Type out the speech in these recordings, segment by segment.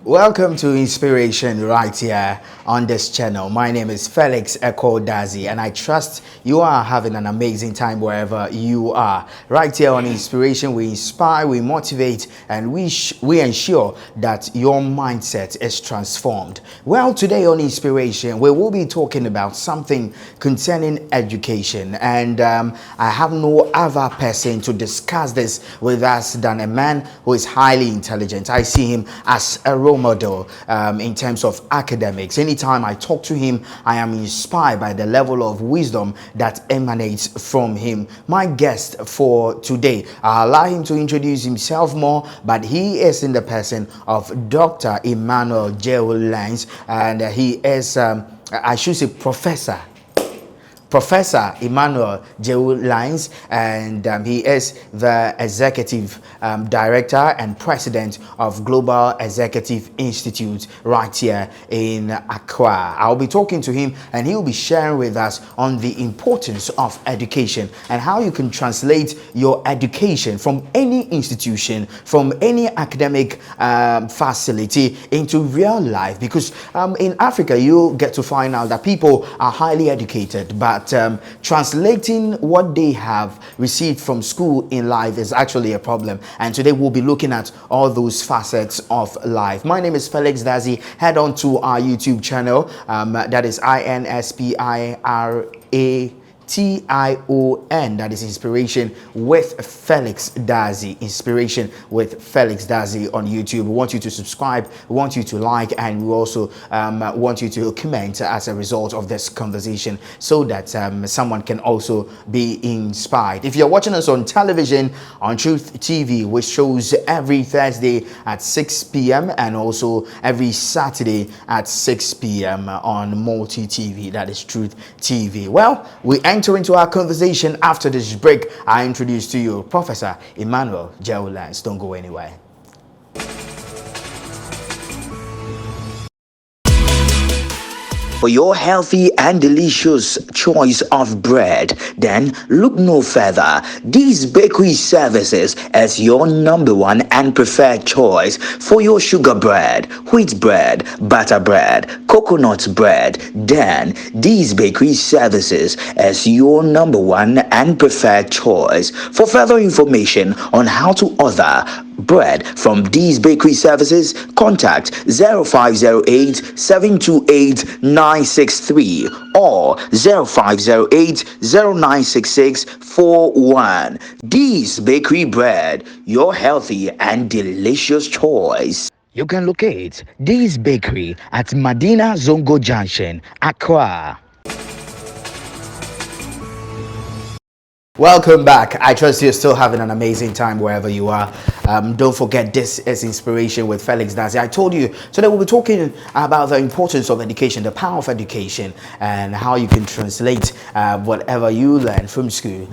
Welcome to Inspiration right here on this channel. My name is Felix Eko Dazi, and I trust you are having an amazing time wherever you are. Right here on Inspiration, we inspire, we motivate, and we ensure that your mindset is transformed. Well, today on Inspiration, we will be talking about something concerning education, and I have no other person to discuss this with us than a man who is highly intelligent. I see him as a role model in terms of academics. Anytime I talk to him, I am inspired by the level of wisdom that emanates from him. My guest for today, I'll allow him to introduce himself more, but he is in the person of Dr. Emmanuel Lanz, and he is, I should say, Professor Emmanuel Lanz, and he is the Executive Director and President of Global Executive Institute right here in Accra. I'll be talking to him, and he'll be sharing with us on the importance of education and how you can translate your education from any institution, from any academic facility into real life. Because in Africa, you get to find out that people are highly educated, but translating what they have received from school in life is actually a problem. And today we'll be looking at all those facets of life. My name is Felix Dazi. Head on to our YouTube channel. That is INSPIRATION. That is Inspiration with Felix Dazi. Inspiration with Felix Dazi on YouTube. We want you to subscribe, we want you to like, and we also want you to comment as a result of this conversation so that someone can also be inspired. If you're watching us on television, on Truth TV, which shows every Thursday at 6 p.m. and also every Saturday at 6 p.m. on Multi TV, that is Truth TV. Well, we enter into our conversation after this break. I introduce to you Professor Emmanuel Lanz. Don't go anywhere. For your healthy and delicious choice of bread, then look no further. These bakery services as your number one and preferred choice for your sugar bread, wheat bread, butter bread, coconut bread. Then these bakery services as your number one and preferred choice. For further information on how to order bread from these bakery services, contact 0508 728 963 or 0508 0966 41. These bakery bread, your healthy and delicious choice. You can locate this bakery at Madina Zongo Junction, Accra. Welcome back. I trust you're still having an amazing time wherever you are. Don't forget, this is Inspiration with Felix Dazi. I told you today we'll be talking about the importance of education, the power of education, and how you can translate whatever you learn from school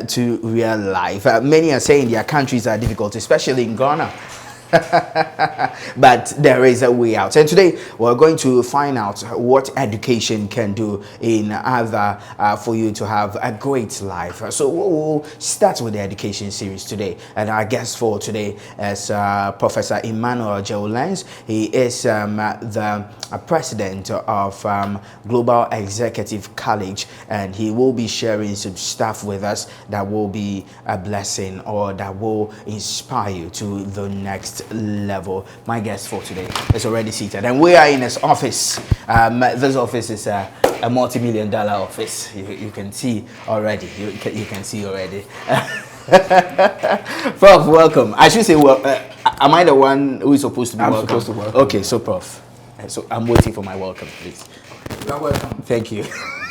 to real life. Many are saying their countries are difficult, especially in Ghana. But there is a way out, and today we're going to find out what education can do in order for you to have a great life. So we'll start with the education series today, and our guest for today is Professor Emmanuel Lanz. He is the president of Global Executive College, and he will be sharing some stuff with us that will be a blessing or that will inspire you to the next level. My guest for today is already seated, and we are in his office. This office is a multi-million-dollar office. You can see already. You can see already. Prof, welcome. I should say, well, am I the one who is supposed to be welcome? Supposed to welcome. Okay, so Prof, so I'm waiting for my welcome, please. You're welcome. Thank you.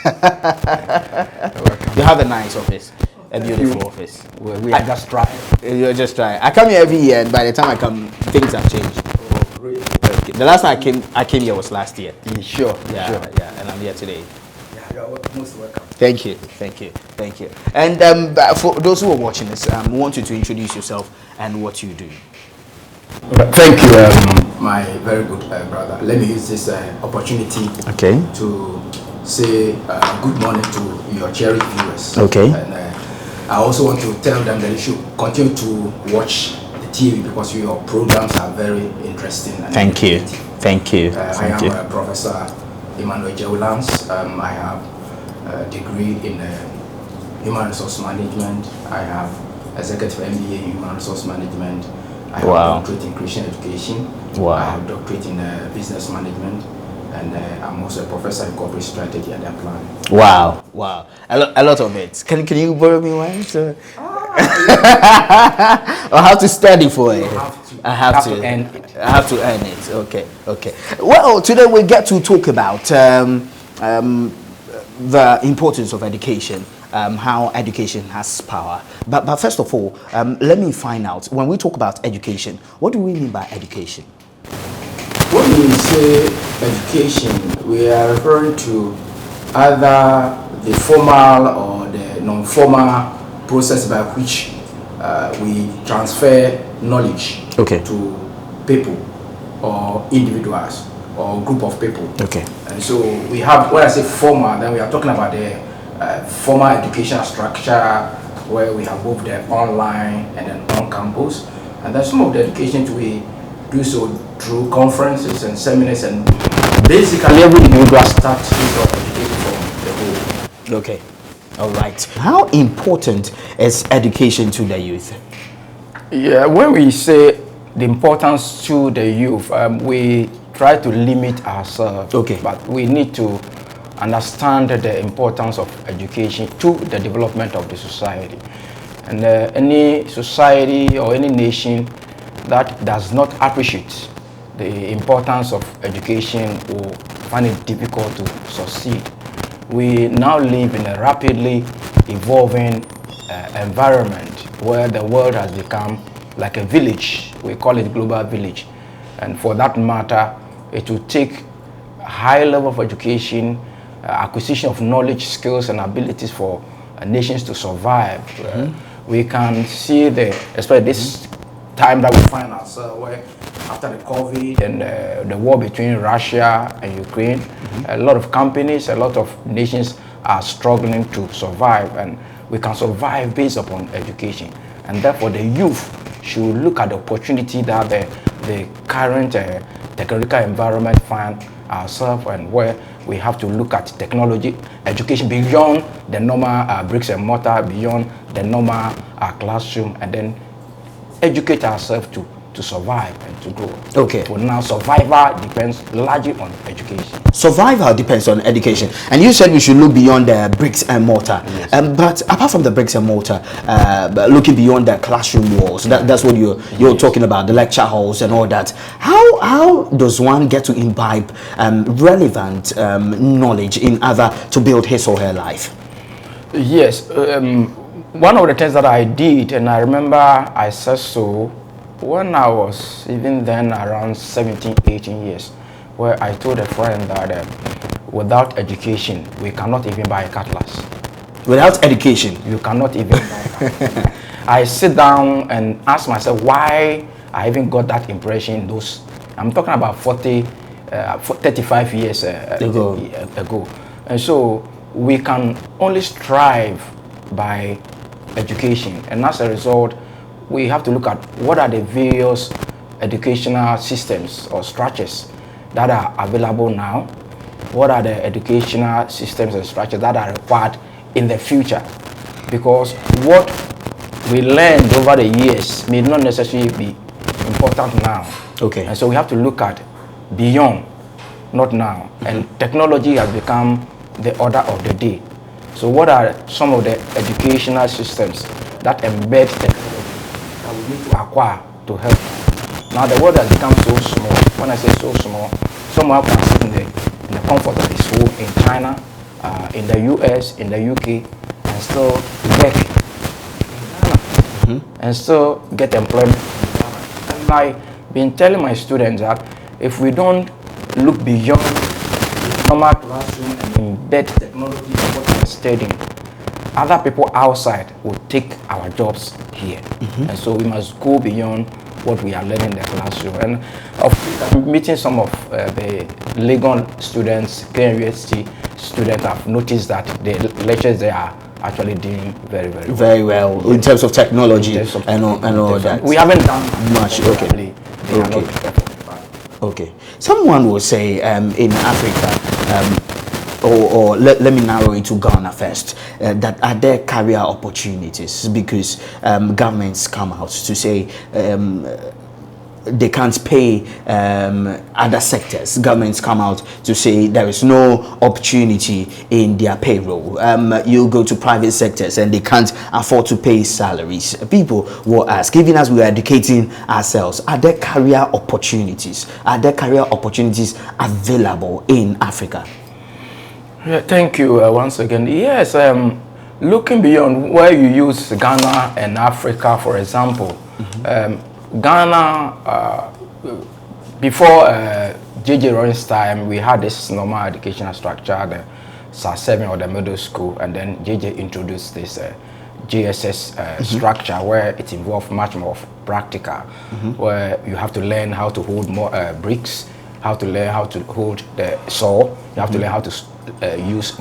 You're welcome. You have a nice office. A beautiful office. We are just trying. You're just trying. I come here every year, and by the time I come, things have changed. Oh, really? Okay. The last time I came here was last year. Sure. Yeah, Sure. yeah, and I'm here today. Yeah, you're most welcome. Thank you. And for those who are watching this, I want you to introduce yourself and what you do. Thank you, my very good brother. Let me use this opportunity to say good morning to your cherished viewers. Okay. And I also want to tell them that they should continue to watch the TV because your programs are very interesting. And Thank you. Thank you. I am Professor Emmanuel Lanz. I have a degree in human resource management. I have executive MBA in human resource management. I have doctorate in Christian education. I have doctorate in business management. And I'm also a professor in corporate strategy and planning. Wow. A lot of it. Can you borrow me one? So I have to study for it. I have to earn it. I have to earn it. Okay. Well, today we get to talk about the importance of education, how education has power. But first of all, let me find out, when we talk about education, what do we mean by education? When we say education, we are referring to either the formal or the non-formal process by which we transfer knowledge to people or individuals or group of people. And so we have, when I say formal, then we are talking about the formal educational structure where we have both the online and then on campus. And then some of the education we do so through conferences and seminars, and basically every individual starts his education from the whole. Okay. All right. How important is education to the youth? Yeah, when we say the importance to the youth, we try to limit ourselves. But we need to understand the importance of education to the development of the society. And any society or any nation that does not appreciate the importance of education will find it difficult to succeed. We now live in a rapidly evolving environment where the world has become like a village. We call it global village. And for that matter, it will take a high level of education, acquisition of knowledge, skills, and abilities for nations to survive. We can see especially this time that we find ourselves, where after the COVID and the war between Russia and Ukraine, a lot of companies, a lot of nations are struggling to survive, and we can survive based upon education. And therefore the youth should look at the opportunity that the current technological environment find ourselves, and where we have to look at technology, education beyond the normal bricks and mortar, beyond the normal classroom, and then educate ourselves to survive and to grow. For now, survival depends largely on education. Survival depends on education. And you said we should look beyond the bricks and mortar. But apart from the bricks and mortar, looking beyond the classroom walls, that's what you're talking about, the lecture halls and all that. How does one get to imbibe relevant knowledge in order to build his or her life? Yes. One of the things that I did, and I remember I said so when I was even then around 17, 18 years, where I told a friend that without education, we cannot even buy a cutlass. Without education? You cannot even buy a cutlass. I sit down and ask myself why I even got that impression I'm talking about 35 years ago. And so we can only strive by education, and as a result we have to look at what are the various educational systems or structures that are available now, what are the educational systems and structures that are required in the future, because what we learned over the years may not necessarily be important now. And so we have to look at beyond, not now. And technology has become the order of the day. So what are some of the educational systems that embed technology that we need to acquire to help? Now the world has become so small. When I say so small, someone can sit in the comfort of his home in China, in the US, in the UK, and still work in Ghana, and still get employment. And I've been telling my students that if we don't look beyond the normal classroom and embed technology in what we're studying, other people outside will take our jobs here. And so we must go beyond what we are learning in the classroom. And of course, I'm meeting some of the Legon students, University students. I've noticed that the lectures they are actually doing very, very well. Very well in terms of technology and all that. We haven't done much. Okay. Okay. Someone will say in Africa, or let me narrow it to Ghana first, that are there career opportunities, because governments come out to say they can't pay other sectors. Governments come out to say there is no opportunity in their payroll. You go to private sectors and they can't afford to pay salaries. People will ask, even as we are educating ourselves, are there career opportunities? Are there career opportunities available in Africa? Yeah, thank you once again. Yes, looking beyond where you use Ghana and Africa, for example, Ghana, before J.J. Rollins' time, we had this normal educational structure, the SAR7 or the middle school, and then J.J. introduced this JSS structure where it involved much more of practical, where you have to learn how to hold more bricks, how to learn how to hold the saw, you have to learn how to use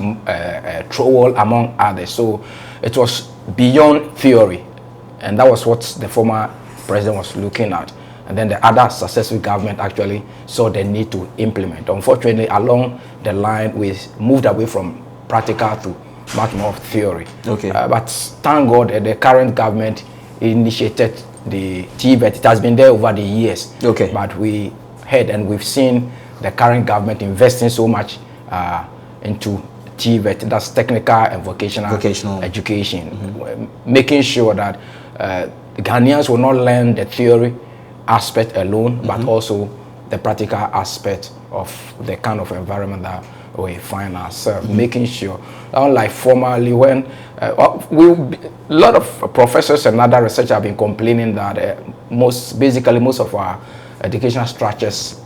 trowel, among others. So it was beyond theory, and that was what the former president was looking at, and then the other successive government actually saw the need to implement. Unfortunately, along the line, we moved away from practical to much more theory. Okay. But thank God the current government initiated the TVET. It has been there over the years. Okay. But we heard and we've seen the current government investing so much into TVET, that's technical and vocational education, making sure that Ghanaians will not learn the theory aspect alone, but also the practical aspect of the kind of environment that we find ourselves, making sure, unlike formerly when a lot of professors and other researchers have been complaining that most of our educational structures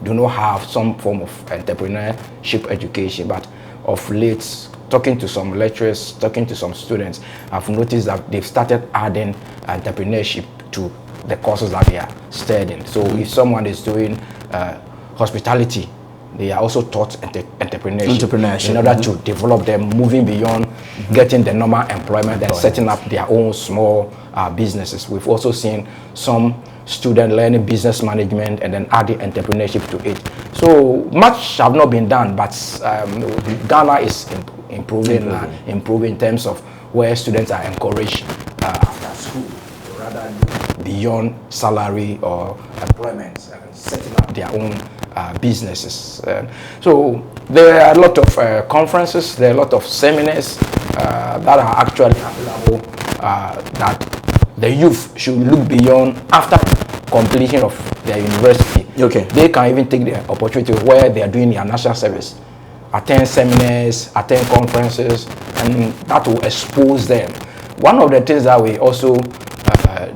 do not have some form of entrepreneurship education, but of late, talking to some lecturers, talking to some students, I've noticed that they've started adding entrepreneurship to the courses that they are studying. So if someone is doing hospitality, they are also taught entrepreneurship in order to develop them, moving beyond getting the normal employment and setting up their own small businesses. We've also seen some students learning business management and then adding entrepreneurship to it. So much have not been done, but Ghana is improving in terms of where students are encouraged after school, rather beyond salary or employment, and setting up their own businesses. So there are a lot of conferences, there are a lot of seminars that are actually available that the youth should look beyond after completion of their university. Okay. They can even take the opportunity where they are doing their national service, attend seminars, attend conferences, and that will expose them. One of the things that we also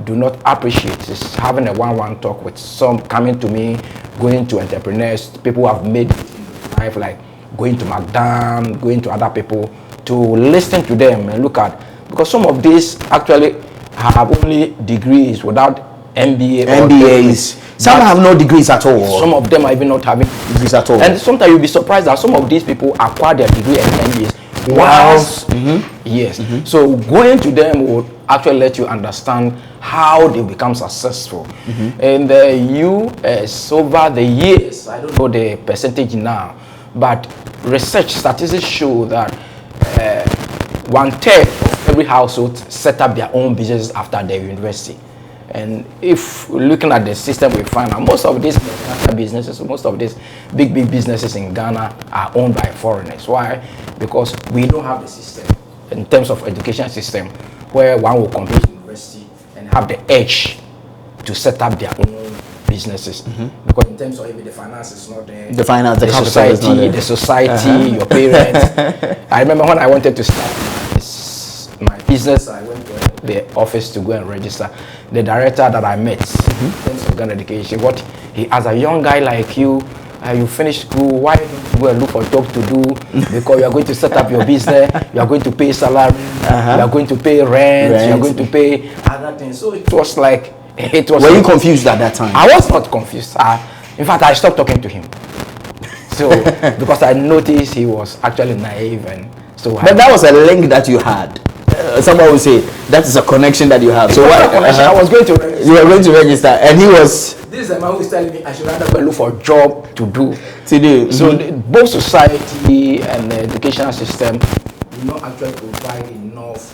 do not appreciate is having a one-on-one talk with some coming to me, going to entrepreneurs, people who have made it in life, like going to McDonald's, going to other people, to listen to them and look at, because some of these actually have only degrees without MBAs. Some have no degrees at all. Some of them are even not having degrees at all. And sometimes you'll be surprised that some of these people acquire their degree and MBAs. Wow. Yes. So going to them will actually let you understand how they become successful. In the US, over the years, I don't know the percentage now, but research statistics show that 1/3 of every household set up their own business after their university. And if looking at the system we find out, most of these businesses, most of these big businesses in Ghana are owned by foreigners. Why? Because we don't have the system in terms of education system where one will complete university and have the edge to set up their own businesses. Because in terms of even the finance is not there. The finance, the society, your parents. I remember when I wanted to start my business, I went to the office to go and register. The director that I met in terms of Ghana education, what he, as a young guy like you finish school, why don't you go and look for a job to do? Because you are going to set up your business, you are going to pay salary, you are going to pay rent, you are going to pay other things. So it was like, Were you confused at that time? I was not confused. In fact, I stopped talking to him. So because I noticed he was actually naive and So but that was a link that you had. Someone would say that is a connection that you have. So what? I was going to register. You were going to register, and he was. This is a man who is telling me I should rather go look for a job to do. So both society and the educational system do not actually provide enough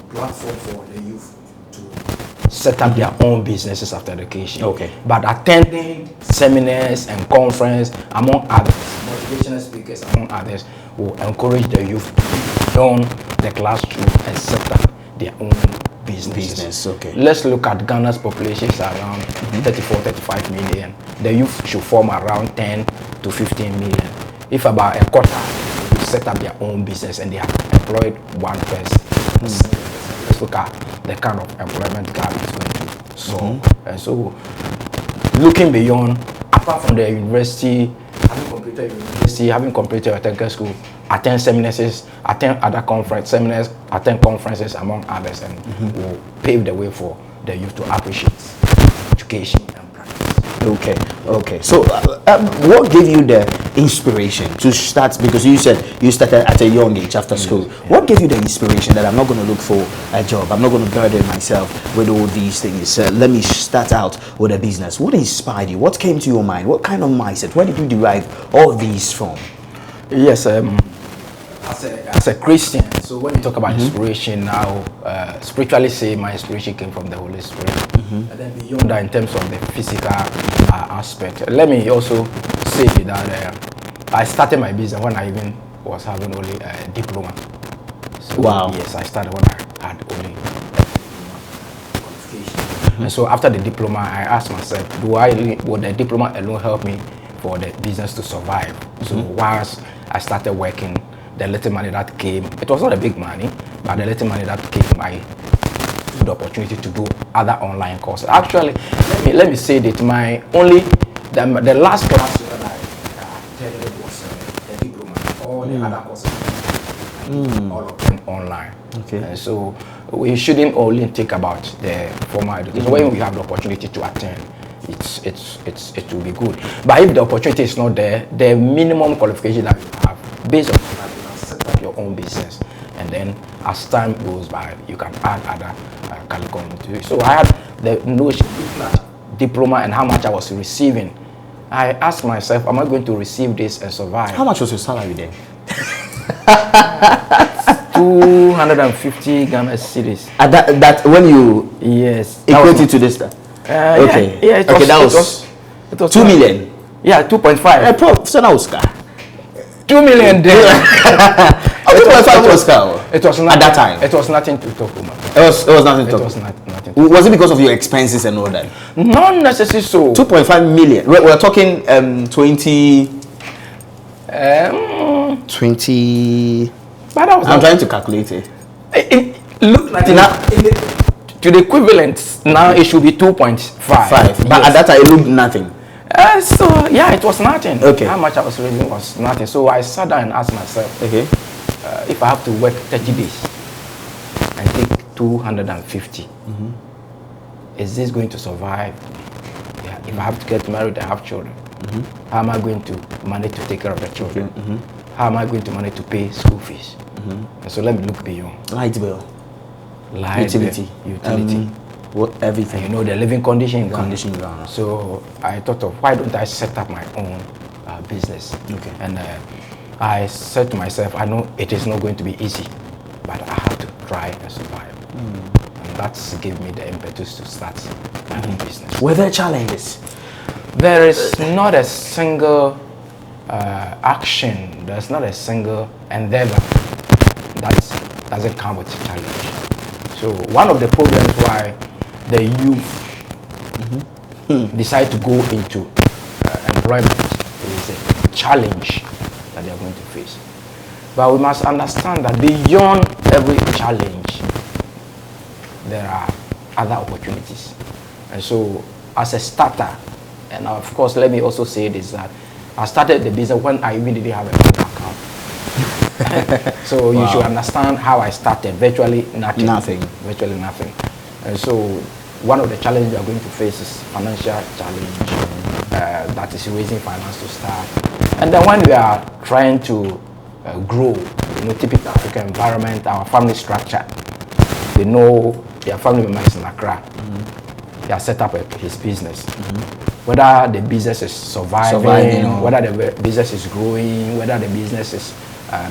platform for the youth to set up their own businesses after education. Okay. But attending seminars and conference, among others, motivational speakers, among others, will encourage the youth to beyond the classroom and set up their own businesses. Okay. Let's look at Ghana's population is around 34-35 million. The youth should form around 10 to 15 million. If about a quarter will set up their own business and they have employed one person, let's look at the kind of employment gap it's going to solve. And so, looking beyond, apart from the university, having completed a technical school, attend seminars, attend other seminars, attend conferences, among others, and will pave the way for the youth to appreciate education and practice. Okay. So, what gave you the inspiration to start? Because you said you started at a young age after school. What gave you the inspiration that I'm not going to look for a job? I'm not going to burden myself with all these things. Let me start out with a business. What inspired you? What came to your mind? What kind of mindset? Where did you derive all these from? Yes, as a Christian, so when you talk about inspiration now, spiritually say my inspiration came from the Holy Spirit. And then beyond that, in terms of the physical aspect, let me also say that I started my business when I even was having only a diploma. So, wow. Yes, I started when I had only a diploma qualification. And so after the diploma, I asked myself, would the diploma alone help me for the business to survive? So once I started working, the little money that came, it was not a big money, but the little money that came, I took the opportunity to do other online courses. Actually, let me say that the last class that I attended was the diploma. All the other courses, all of them online. Okay. And so we shouldn't only think about the formal education. When we have the opportunity to attend, it will be good. But if the opportunity is not there, the minimum qualification that you have, based on that, you can set up your own business, and then as time goes by, you can add other curriculum to it. So I had the notion that diploma and how much I was receiving. I asked myself, am I going to receive this and survive? How much was your salary then? 250 Ghana cedis. That when you equated to this stuff. Okay. Yeah, it was 2 million. Yeah, 2.5. Prof, so now Oscar. 2 million there. It was not, at that time. It was nothing to talk about. It was nothing to talk. It was nothing. Was it because of your expenses and all that? Not necessarily so. 2.5 million. We're talking 20. 20. But I'm trying to calculate it. It looked like to the equivalent now it should be 2.5. But at that time it looked nothing. So yeah, it was nothing. Okay. How much I was raising was nothing. So I sat down and asked myself, okay, if I have to work 30 days and take 250, is this going to survive? Yeah. If I have to get married and have children, how am I going to manage to take care of the children? How am I going to manage to pay school fees? And so let me look beyond. Light bill, utility, everything. And you know the living condition in Ghana. So I thought of, why don't I set up my own business? Okay. And I said to myself, I know it is not going to be easy, but I have to try and survive. And that's gave me the impetus to start my own business. Were there challenges? There is not a single action, there's not a single endeavor that doesn't come with a challenge. So one of the problems why the youth decide to go into employment is a challenge that they are going to face. But we must understand that beyond every challenge, there are other opportunities. And so as a starter, and of course let me also say this, that I started the business when I even didn't have a bank account. So you should understand how I started. Virtually nothing. Virtually nothing. And so one of the challenges we are going to face is financial challenge, that is raising finance to start. And then when we are trying to grow. Typical African environment, our family structure. They know their family members in Accra. They are set up his business. Whether the business is surviving, whether the business is growing, whether the business is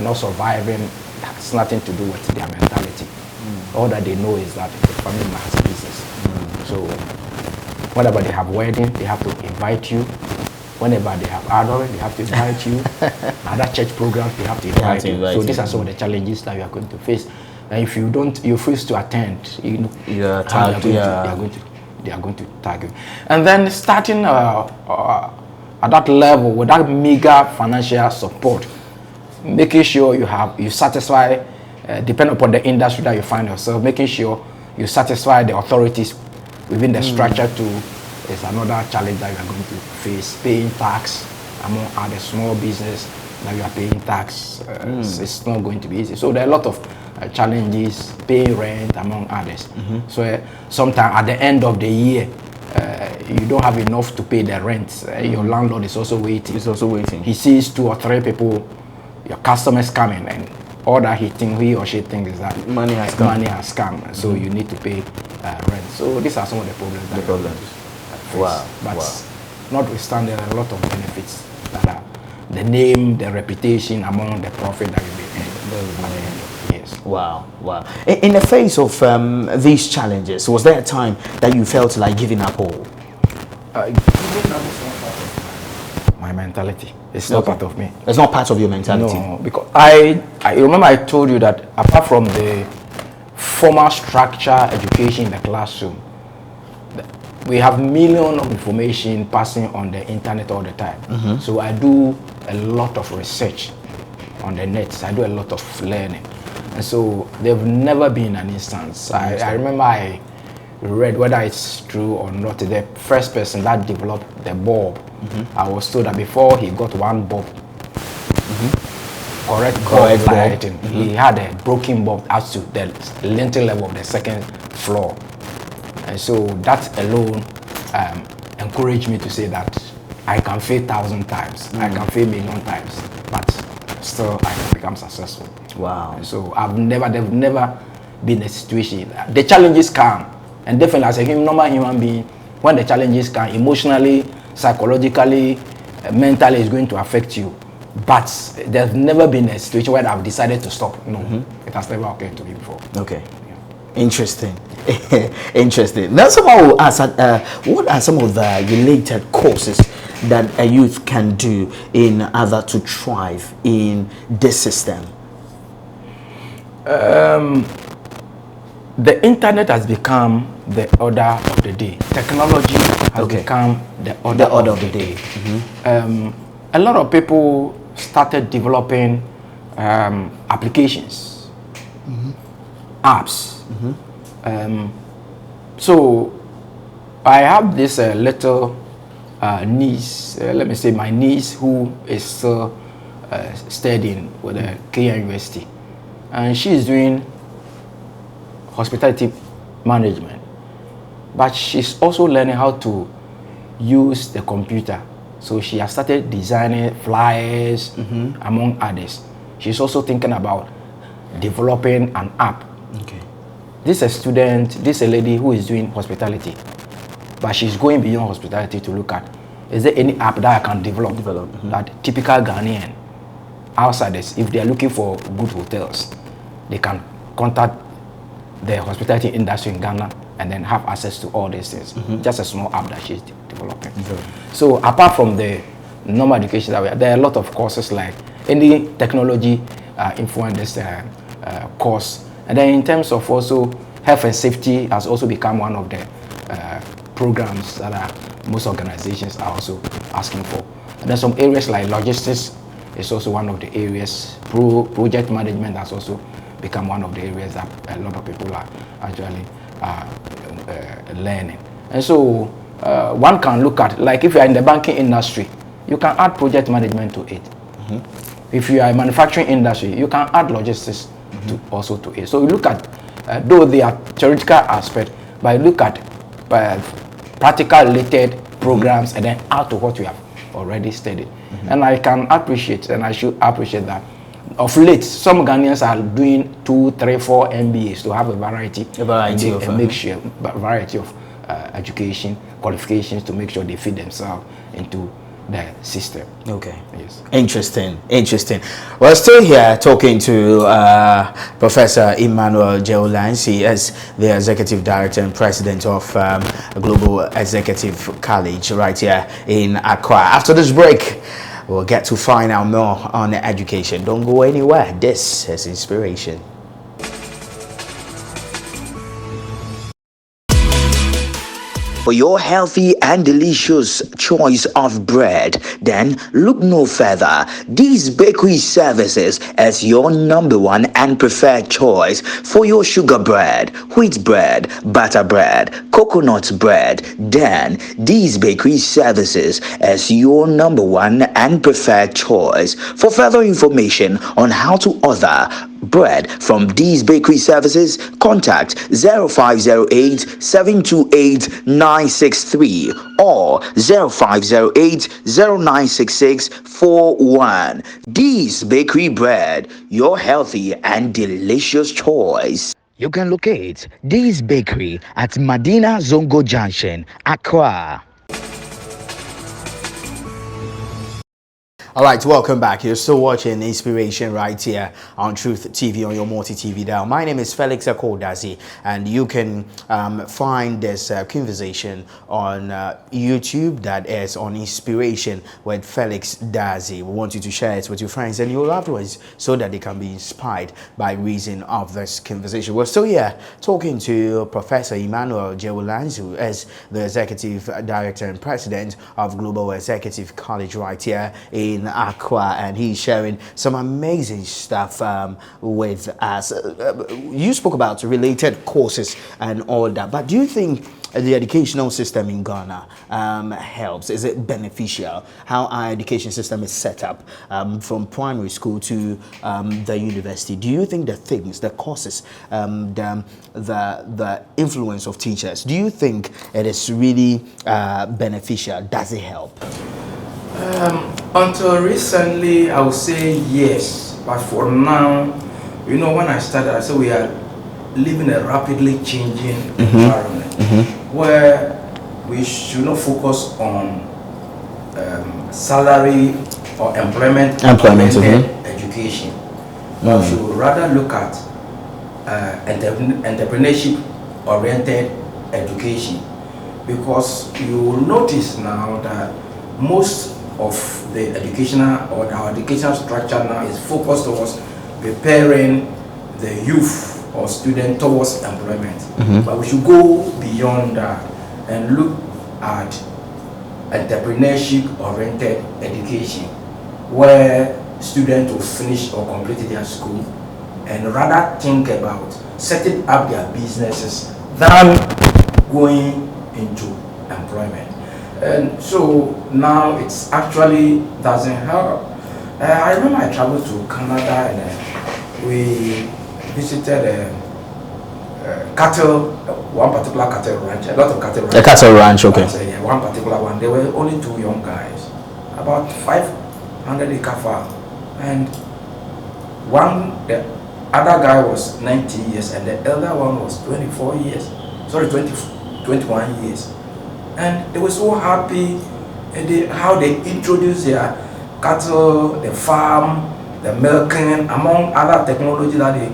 not surviving, has nothing to do with their mentality. All that they know is that the family has a business. So whenever they have wedding, they have to invite you. Whenever they have adult, they have to invite you. Other church programs, they have to invite you. So these are some of the challenges that you are going to face. And if you don't, you refuse to attend, they are going to tag you. And then starting at that level with that meager financial support, making sure you satisfy, depending upon the industry that you find yourself, making sure you satisfy the authorities within the structure too is another challenge that you are going to face. Paying tax among other small business that you are paying tax, it's not going to be easy. So there are a lot of challenges, paying rent among others. So sometimes at the end of the year, you don't have enough to pay the rent. Your landlord is also waiting. He sees 2 or 3 people, your customers coming, and all that he or she thinks is that money has come. So you need to pay rent. So these are some of the problems. Wow. But notwithstanding, there are a lot of benefits that are the name, the reputation among the profit that you make at the end of the years. Wow. In the face of these challenges, was there a time that you felt like giving up all? Giving up is not part of my mentality. It's not part of me. It's not part of your mentality? No, because I remember I told you that apart from the formal structure education in the classroom, we have millions of information passing on the internet all the time. So I do a lot of research on the net. I do a lot of learning. And so there've never been an instance. I remember I read, whether it's true or not, the first person that developed the bulb, I was told that before he got one bulb, correct bulb lighting, he had a broken bulb up to the lintel level of the second floor. And so that alone encouraged me to say that I can fail 1,000 times, I can fail 1,000,000 times, but still I can become successful. Wow. And so there's never been a situation. The challenges come, and definitely as a normal human being, when the challenges come, emotionally, psychologically, mentally, it's going to affect you. But there's never been a situation where I've decided to stop. No, it has never occurred to me before. Okay. Interesting. Interesting. Now, someone will ask, what are some of the related courses that a youth can do in order to thrive in this system? The internet has become the order of the day. Technology has become the order of the day. A lot of people started developing applications, apps. So I have this little niece, let me say my niece, who is still studying with the Kenya University, and she is doing hospitality management, but she's also learning how to use the computer. So she has started designing flyers, among others. She's also thinking about developing an app. This is a student, this is a lady who is doing hospitality, but she's going beyond hospitality to look at, is there any app that I can develop that typical Ghanaian outsiders, if they are looking for good hotels, they can contact the hospitality industry in Ghana and then have access to all these things. Just a small app that she's developing. So apart from the normal education that there are a lot of courses like any technology influenced course. And then in terms of also health and safety has also become one of the programs that most organizations are also asking for. And then some areas like logistics is also one of the areas. Project management has also become one of the areas that a lot of people are actually learning. And so one can look at, like if you are in the banking industry, you can add project management to it. If you are in manufacturing industry, you can add logistics also to it. So you look at, though they are theoretical aspect, but you look at practical related programs and then add to what you have already studied. And I can appreciate, and I should appreciate that of late, some Ghanaians are doing 2, 3, 4 MBAs to have a variety of education qualifications to make sure they fit themselves into the system. Okay. Yes. Interesting. We're still here talking to Professor Emmanuel Lanz. He is the Executive Director and President of Global Executive College right here in Accra. After this break, we'll get to find out more on education. Don't go anywhere. This is Inspiration. For your healthy and delicious choice of bread, then look no further. These bakery services as your number one and preferred choice for your sugar bread, wheat bread, butter bread, coconut bread. Then these bakery services as your number one and preferred choice. For further information on how to order bread from these bakery services, contact 0508 728 963 or 0508 0966 41. These bakery bread, your healthy and delicious choice. You can locate this bakery at Medina Zongo Junction, Accra. All right, welcome back. You're still watching Inspiration right here on Truth TV on your multi-TV dial. My name is Felix Akodazi, and you can find this conversation on YouTube, that is on Inspiration with Felix Dazi. We want you to share it with your friends and your loved ones so that they can be inspired by reason of this conversation. We're still here talking to Professor Emmanuel Lanz, who is the Executive Director and President of Global Executive College right here in Accra, and he's sharing some amazing stuff with us. You spoke about related courses and all that, but do you think the educational system in Ghana helps? Is it beneficial? How our education system is set up from primary school to the university? Do you think the courses, the influence of teachers, do you think it is really beneficial? Does it help? Until recently, I would say yes, but for now, when I started, I said we are living a rapidly changing environment where we should not focus on salary or employment education. We should rather look at entrepreneurship-oriented education, because you will notice now that most of the our educational structure now is focused towards preparing the youth or student towards employment. But we should go beyond that and look at entrepreneurship-oriented education, where students will finish or complete their school and rather think about setting up their businesses than going into employment. And so now it's actually doesn't help. I remember I traveled to Canada and we visited one particular cattle ranch, a lot of cattle ranch. A cattle ranch, okay. Yeah, one particular one. There were only 2 young guys, about 500 acre farm, and the other guy was 90 years and the elder one was 21 years. And they were so happy how they introduced their cattle, the farm, the milking, among other technology that they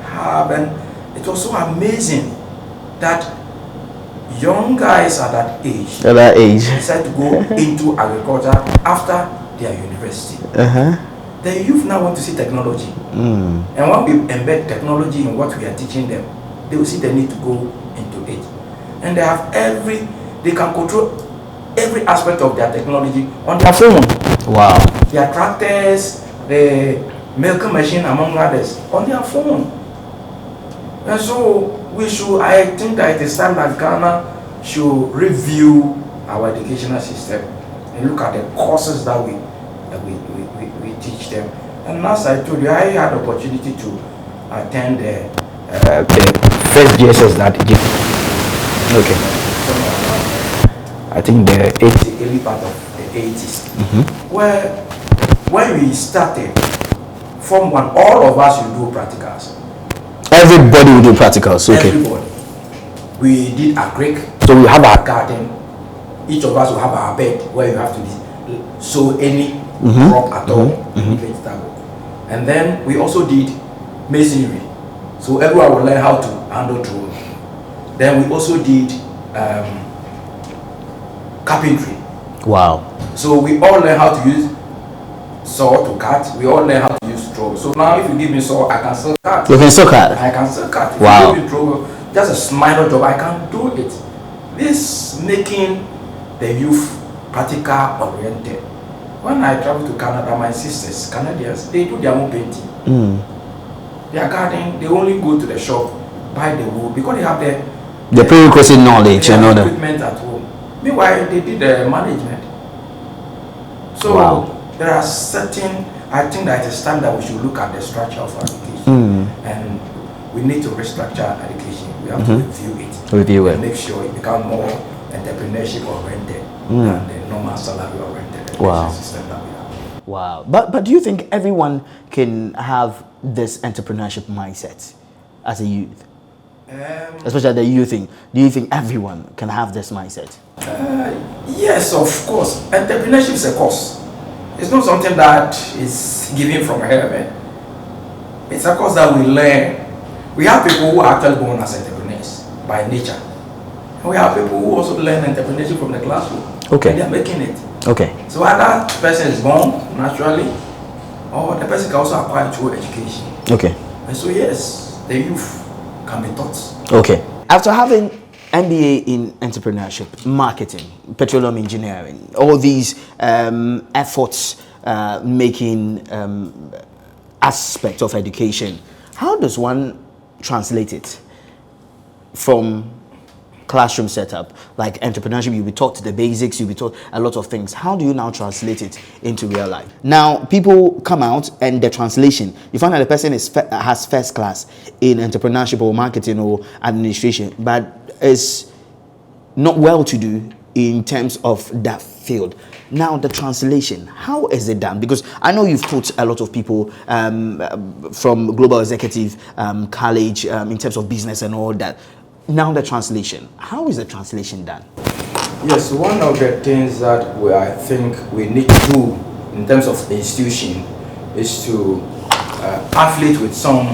have. And it was so amazing that young guys at that age decided to go into agriculture after their university. The youth now want to see technology. And when we embed technology in what we are teaching them, they will see the need to go into it. And they can control every aspect of their technology on their phone. Wow. Their tractors, the milking machine, among others, on their phone. And so I think that it is time that Ghana should review our educational system and look at the courses that we teach them. And as I told you, I had the opportunity to attend the first GSS that okay. I think the early part of the 80s, where when we started Form 1, all of us will do practicals. Everybody will do practicals. Okay. Everybody. We did agric. So we have our garden. Each of us will have our bed where you have to sow any crop at all, any vegetable. And then we also did masonry. So everyone will learn how to handle tools. Then we also did carpentry. Wow. So we all learn how to use saw to cut. We all learn how to use straw. So now if you give me saw, I can still cut. You can still cut? I can still cut. If wow. you give me straw, just a minor job, I can do it. This making the youth practical oriented. When I travel to Canada, my sisters, Canadians, they do their own painting. They are gardening, they only go to the shop, buy the wood, because they have the prerequisite knowledge and all that. Equipment at home. Meanwhile, they did the management. So wow. There are certain, I think that it's time that we should look at the structure of our education. And we need to restructure education. We have to review it. And make sure it becomes more entrepreneurship oriented than the normal salary oriented education system that we have. Wow. But do you think everyone can have this entrepreneurship mindset as a youth? Especially the youth thing. Do you think everyone can have this mindset? Yes, of course. Entrepreneurship is a course. It's not something that is given from heaven. It's a course that we learn. We have people who are actually born as entrepreneurs by nature. And we have people who also learn entrepreneurship from the classroom. Okay. And they are making it. Okay. So either the person is born naturally, or the person can also acquire through education. Okay. And so yes, the youth can be taught. Okay. After having MBA in entrepreneurship, marketing, petroleum engineering, all these efforts making aspect of education, how does one translate it from classroom setup, like entrepreneurship? You'll be taught the basics, you'll be taught a lot of things. How do you now translate it into real life? Now, people come out and the translation, you find that the person has first class in entrepreneurship or marketing or administration, but is not well to do in terms of that field. Now, the translation, how is it done? Because I know you've taught a lot of people from Global Executive College in terms of business and all that. Now the translation, how is the translation done? Yes, one of the things that I think we need to do in terms of the institution is to affiliate with some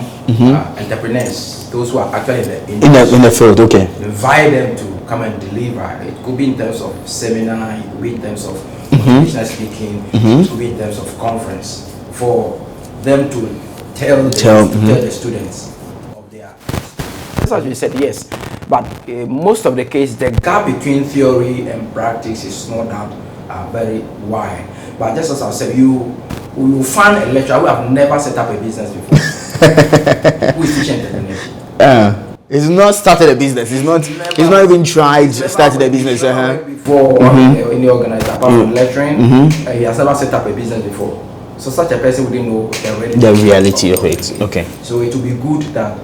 entrepreneurs, those who are actually in the field. Okay. Invite them to come and deliver. It could be in terms of seminar, it could be in terms of motivational speaking, it could be in terms of conference, for them to tell the students of their. As you said, yes, but most of the case, the gap between theory and practice is not that very wide. But just as I said, you will find a lecturer who have never set up a business before. Who is teaching entrepreneurship? He's not started a business. He's not even tried to start a business. Before in the organizer, apart from lecturing, he has never set up a business before. So such a person wouldn't know the reality of it. Okay. So it would be good that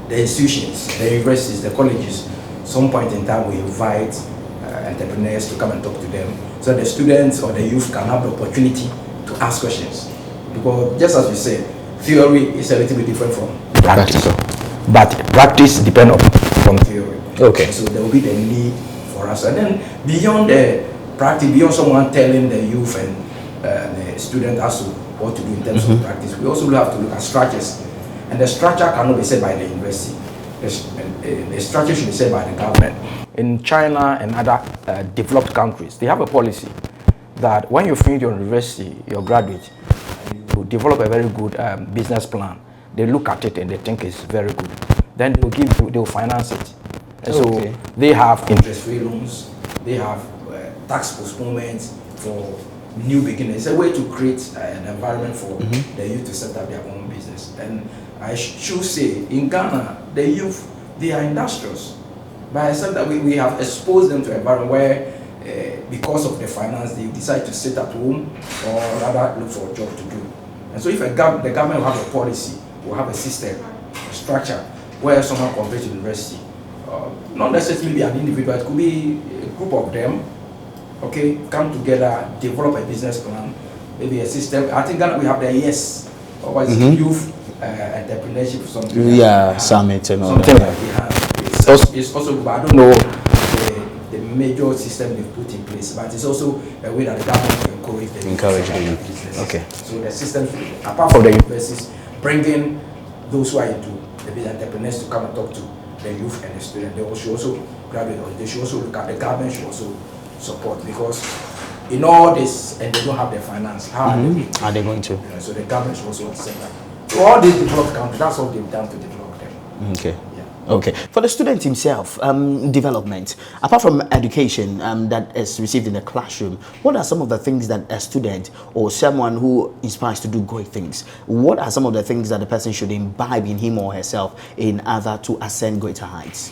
the institutions, the universities, the colleges, some point in time we invite entrepreneurs to come and talk to them, so the students or the youth can have the opportunity to ask questions. Because just as we said, theory is a little bit different from practice. But practice depends on theory. Okay. So there will be the need for us. And then beyond the practice, beyond someone telling the youth and the student as to what to do in terms of practice, we also have to look at structures. And the structure cannot be set by the university. The structure should be set by the government. In China and other developed countries, they have a policy that when you finish your university, your graduate, you develop a very good business plan. They look at it and they think it's very good. Then they'll finance it. And so they have interest-free loans. They have tax postponements for new beginnings. It's a way to create an environment for the youth to set up their own business. And I should say, in Ghana, the youth, they are industrious. But except that we have exposed them to an environment where, because of the finance, they decide to sit at home or rather look for a job to do. And so if the government will have a policy, will have a system, a structure, where someone compares to university, not necessarily be an individual, it could be a group of them, okay, come together, develop a business plan, maybe a system. I think Ghana we have the YES or what is youth entrepreneurship or something. Yeah, summit and all something that. like we have. It's also, but I don't know the major system they've put in place, but it's also a way that the government will encourage the business. Okay. So the system, apart from the universities, bringing those who are into the business entrepreneurs to come and talk to the youth and the students, they should also graduate, or they should also look at the government should also support, because in all this, and they don't have the finance, how are they going to? Yeah, so the government should also accept that. So all these developed countries, that's what they've done to develop them. Okay. Okay. For the student himself, development, apart from education that is received in the classroom, what are some of the things that a student or someone who inspires to do great things, what are some of the things that the person should imbibe in him or herself in order to ascend greater heights?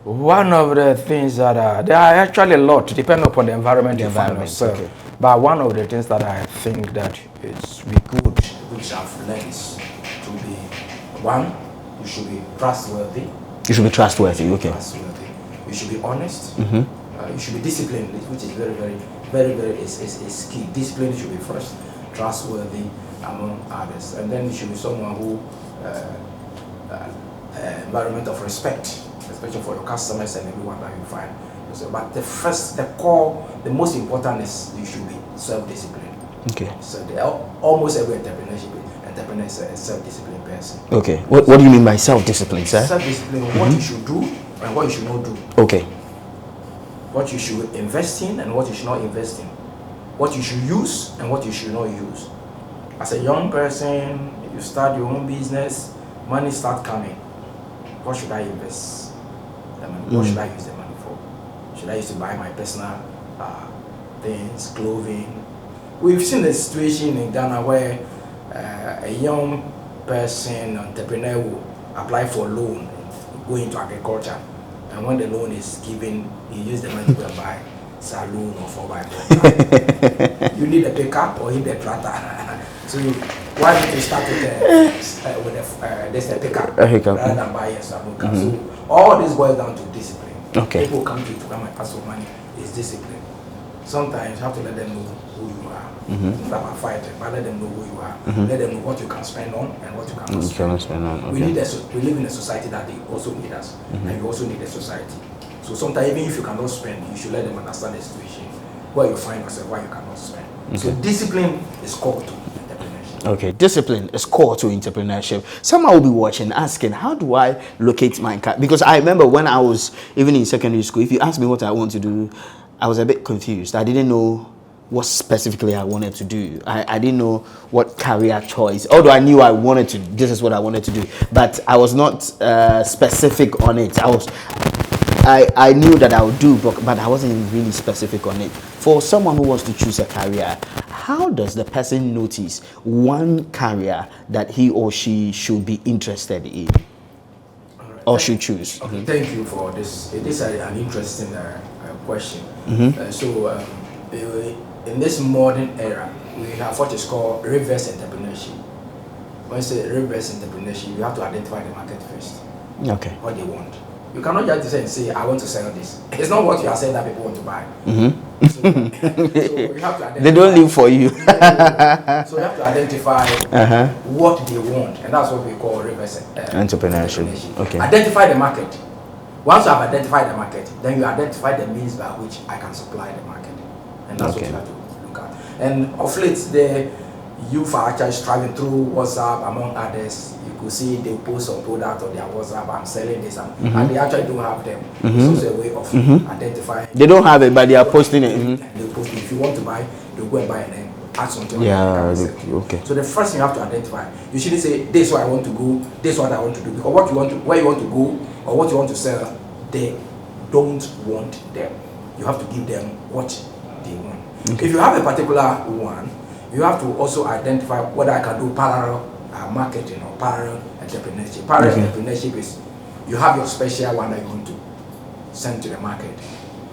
One of the things that there are actually a lot, depending upon the environment you find yourself. Okay. But one of the things that I think that is be good, which I've learned, is to be one, you should be trustworthy. You should be trustworthy, okay. Trustworthy. You should be honest. You should be disciplined, which is very is key. Discipline should be first, trustworthy among others, and then you should be someone who environment of respect, especially for your customers and everyone that you find. So, but the core, the most important is you should be self-disciplined. Okay. So almost every entrepreneur is a self-disciplined person. Okay. What do you mean by self-discipline, sir? Self-discipline, what you should do and what you should not do. Okay. What you should invest in and what you should not invest in. What you should use and what you should not use. As a young person, you start your own business, money start coming. What should I invest the money? What should I use the money for? Should I use to buy my personal things, clothing? We've seen a situation in Ghana where a young person, entrepreneur, will apply for a loan, go into agriculture, and when the loan is given, you use the money to buy saloon or 4x4. You need a pickup or you need a tractor. So why don't you start with a pickup rather than buy a saloon car? So all this boils down to discipline. Okay. People come to you to come and ask for money. It's discipline. Sometimes you have to let them know who you are. Not about fighting, but let them know who you are. Let them know what you can spend on and what you cannot spend on. Okay. We live in a society that they also need us, and you also need the society. So sometimes even if you cannot spend, you should let them understand the situation where you find yourself, why you cannot spend. So discipline is core to entrepreneurship. Okay, discipline is core to entrepreneurship. Someone will be watching, asking, how do I locate my car? Because I remember when I was even in secondary school, if you asked me what I want to do, I was a bit confused. I didn't know what specifically I wanted to do. I didn't know what career choice, although I knew this is what I wanted to do, but I was not specific on it. I knew that I would do, but I wasn't really specific on it. For someone who wants to choose a career, how does the person notice one career that he or she should be interested in? Or should choose? Okay, thank you for this. It is an interesting question. In this modern era, we have what is called reverse entrepreneurship. When you say reverse entrepreneurship, you have to identify the market first. Okay. What they want. You cannot just say, I want to sell this. It's not what you are saying that people want to buy. So you have to identify. They don't live for you. So you have to identify what they want, and that's what we call reverse entrepreneurship. Okay. Identify the market. Once you have identified the market, then you identify the means by which I can supply the market, and that's what you have to look at. And of late, the youth are actually striving through WhatsApp, among others. You could see they post some product on their WhatsApp, I'm selling this, and they actually don't have them. It's also a way of identifying. They don't have it, but they are posting it. They post it. If you want to buy, they'll go and buy and then add something. Okay. So the first thing you have to identify, you shouldn't say, this is where I want to go, this is what I want to do, because where you want to go, or what you want to sell, they don't want them. You have to give them what they want. Okay. If you have a particular one, you have to also identify whether I can do parallel marketing or parallel entrepreneurship. Parallel entrepreneurship is you have your special one that you want to send to the market.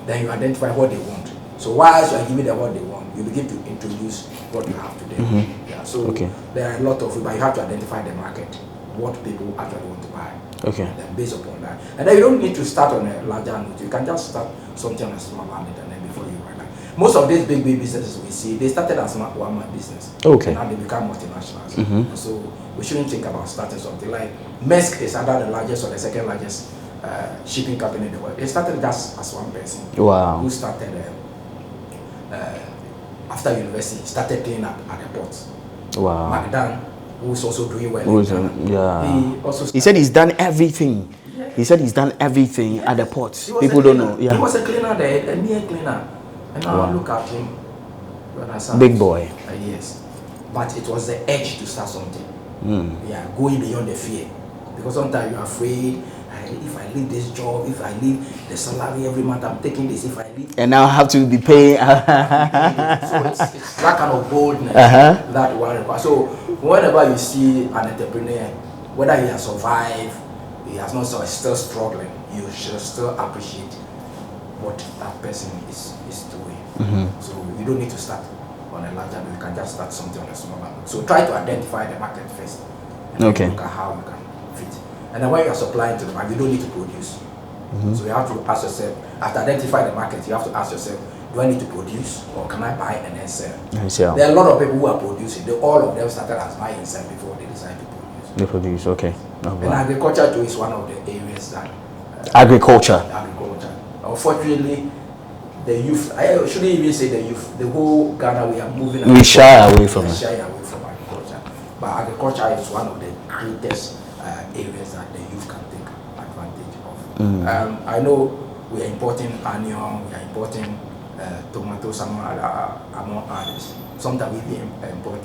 Then you identify what they want. So whilst you are giving them what they want, you begin to introduce what you have to them. So there are a lot of, but you have to identify the market, what people actually want to buy. Okay. And then based upon that. And then you don't need to start on a larger note. You can just start something on a smaller note and then before you run. most of these big businesses we see, they started as one-man business. Okay. And now they become multinationals. So we shouldn't think about starting something like Maersk is either the largest or the second largest shipping company in the world. They started just as one person. Wow. Who started after university, started cleaning up at the ports. Wow. McDan, who's also doing well. He said he's done everything. Yeah. He said he's done everything at the ports. People don't know. Yeah. He was a cleaner there, a mere cleaner. And now look at him. When I saw big boy. Yes. But it was the edge to start something. Yeah, going beyond the fear. Because sometimes you're afraid, if I leave this job, if I leave the salary every month, I'm taking this, if I leave. And now I have to be paying. So it's that kind of boldness that one requires. So whenever you see an entrepreneur, whether he has survived, he has not survived, still struggling, you should still appreciate what that person is doing. So you don't need to start on a larger level, you can just start something on a smaller level. So try to identify the market first. And look at how you can fit. And then when you are supplying to the market, you don't need to produce. So you have to ask yourself, after identify the market, you have to ask yourself, do I need to produce or can I buy and then sell? There are a lot of people who are producing. All of them started as buy and sell before they decided to produce. They produce, okay. And agriculture too is one of the areas that... Agriculture. Unfortunately, the youth, I shouldn't even say the youth, the whole Ghana, we are moving... We shy away from it. Shy away from agriculture. But agriculture is one of the greatest areas that the youth can take advantage of. I know we are importing onion, we are importing tomatoes, among others. Sometimes we import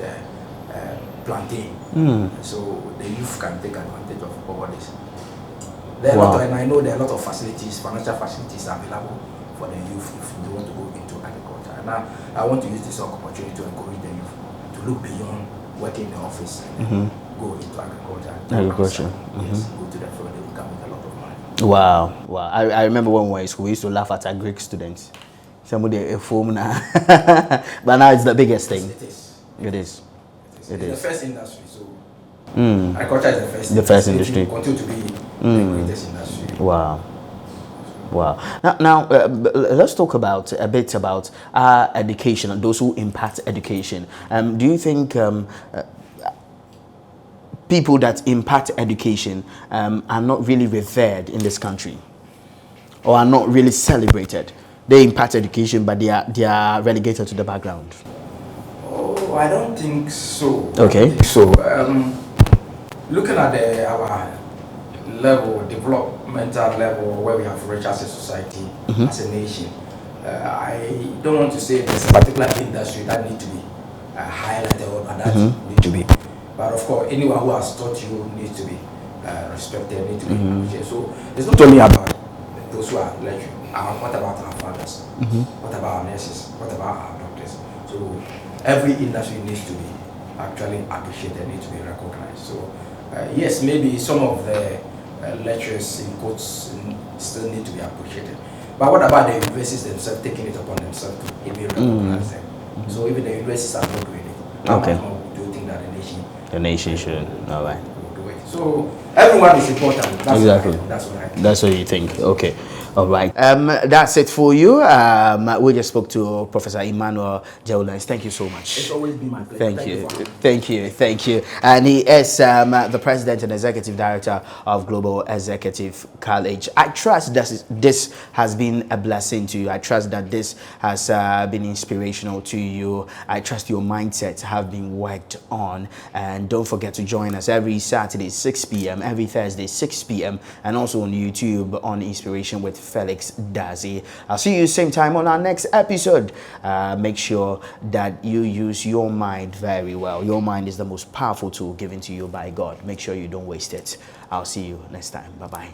plantain. So the youth can take advantage of all this. There are a lot of, and I know there are a lot of facilities, financial facilities available for the youth if they want to go into agriculture. And now I want to use this opportunity to encourage the youth to look beyond working in the office and go into agriculture. Yes, go to the field, they will come with a lot of money. Wow. I remember when we were in school, we used to laugh at our Greek students. Somebody a phone now. But now it's the biggest thing. It is. It's the first industry, so agriculture is the first industry. It continue to be the greatest industry. Wow. Now let's talk about a bit about education and those who impact education. Do you think people that impact education are not really revered in this country, or are not really celebrated? They impact education, but they are relegated to the background. Oh, I don't think so. Okay. Looking at our level, developmental level, where we have reached as a society, as a nation, I don't want to say there's a particular industry that needs to be highlighted or that needs to be. But of course, anyone who has taught you needs to be respected, needs to be appreciated. So it's not only about those who are lecturing. What about our fathers? What about our nurses? What about our doctors? So every industry needs to be actually appreciated, needs to be recognized. So yes, maybe some of the lecturers in quotes still need to be appreciated. But what about the universities themselves taking it upon themselves to even recognize them? So even the universities are not doing it. How much more do you think that the nation should? All right. Do it? So everyone is important. That's exactly. That's what you think. Okay. All right. That's it for you. We just spoke to Professor Emmanuel Lanz. Thank you so much. It's always been my pleasure. Thank you. And he is the President and Executive Director of Global Executive College. I trust that this has been a blessing to you. I trust that this has been inspirational to you. I trust your mindsets have been worked on. And don't forget to join us every Saturday, 6 p.m., every Thursday, 6 p.m., and also on YouTube on Inspiration with Felix Dazi. I'll see you same time on our next episode. Make sure that you use your mind very well. Your mind is the most powerful tool given to you by God. Make sure you don't waste it. I'll see you next time. Bye-bye.